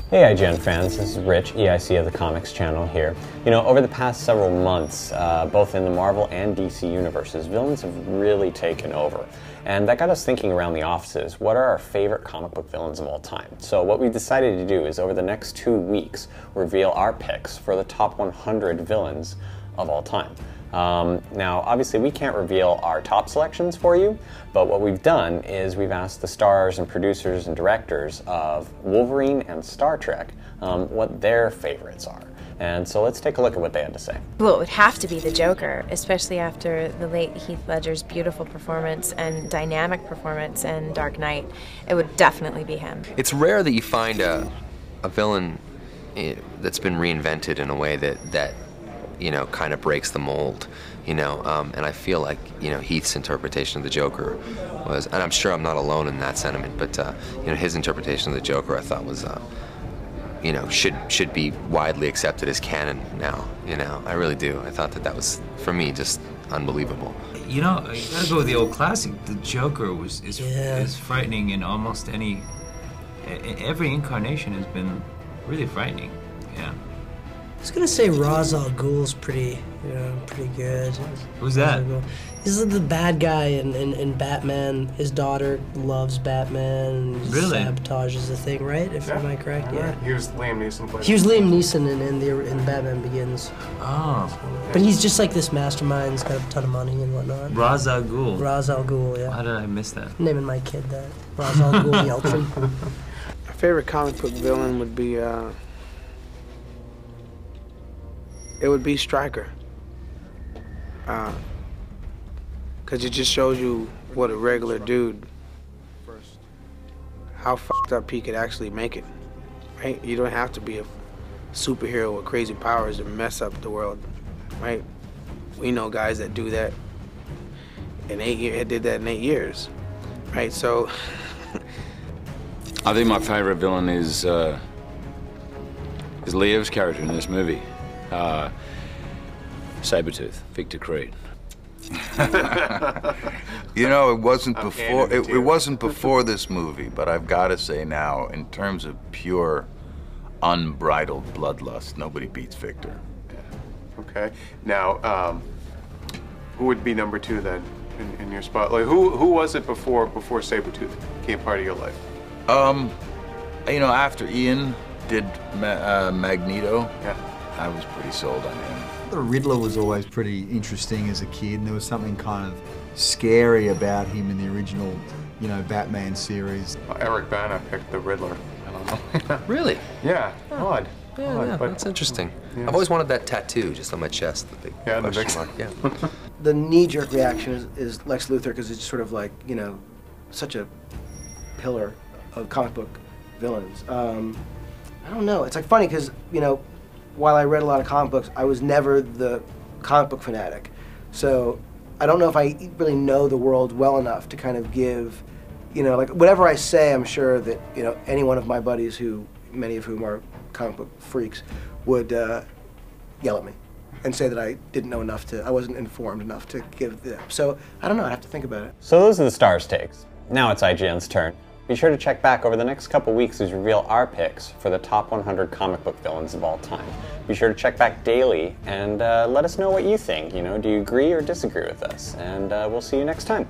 Hey IGN fans, this is Rich, EIC of the Comics channel here. You know, over the past several months, both in the Marvel and DC universes, villains have really taken over. And that got us thinking around the offices, what are our favorite comic book villains of all time? So what we decided to do is over the next 2 weeks, reveal our picks for the top 100 villains of all time. Now, obviously we can't reveal our top selections for you, but what we've done is we've asked the stars and producers and directors of Wolverine and Star Trek what their favorites are. And so let's take a look at what they had to say. Well, it would have to be the Joker, especially after the late Heath Ledger's beautiful performance and dynamic performance in Dark Knight. It would definitely be him. It's rare that you find a villain that's been reinvented in a way that you know, kind of breaks the mold, you know, and I feel like, you know, Heath's interpretation of the Joker was, and I'm sure I'm not alone in that sentiment, but, you know, his interpretation of the Joker I thought was, you know, should be widely accepted as canon now, you know, I really do. I thought that was, for me, just unbelievable. You know, you gotta go with the old classic. The Joker is frightening in almost every incarnation has been really frightening, yeah. I was gonna say Ra's al Ghul's pretty good. Who's that? He's the bad guy in Batman. His daughter loves Batman. And really? Sabotages the thing, right? Am I correct? Yeah. He was Liam Neeson. He was Liam Neeson in Batman Begins. Oh. But he's just like this mastermind. He's got a ton of money and whatnot. Ra's al Ghul. Ra's al Ghul, yeah. How did I miss that? I'm naming my kid that. Ra's al Ghul Yeltsin. My favorite comic book villain would be it would be Stryker. Because it just shows you what a regular dude, how fucked up he could actually make it, right? You don't have to be a superhero with crazy powers to mess up the world, right? We know guys that do that in 8 years, did that in 8 years, right? So. I think my favorite villain is Leo's character in this movie. Sabretooth, Victor Creed. You know, it wasn't before. It wasn't before this movie, but I've got to say now, in terms of pure, unbridled bloodlust, nobody beats Victor. Yeah. Okay. Now, who would be number 2 then in your spot? Like, who was it before Sabretooth became part of your life? You know, after Ian did Magneto, yeah, I was pretty sold on him. The Riddler was always pretty interesting as a kid, and there was something kind of scary about him in the original, you know, Batman series. Eric Bana picked the Riddler. I don't know. Really? Yeah. Odd. Yeah, but that's interesting. Yes. I've always wanted that tattoo just on my chest, the big question mark. Yeah. The knee-jerk reaction is Lex Luthor, because it's sort of like, you know, such a pillar of comic book villains. I don't know. It's like funny because, you know, while I read a lot of comic books, I was never the comic book fanatic. So I don't know if I really know the world well enough to kind of give, you know, like whatever I say, I'm sure that, you know, any one of my buddies, who many of whom are comic book freaks, would yell at me and say that I didn't know enough I wasn't informed enough to give them. So I don't know, I'd have to think about it. So those are the stars' takes. Now it's IGN's turn. Be sure to check back over the next couple weeks as we reveal our picks for the top 100 comic book villains of all time. Be sure to check back daily and let us know what you think. You know, do you agree or disagree with us? And we'll see you next time.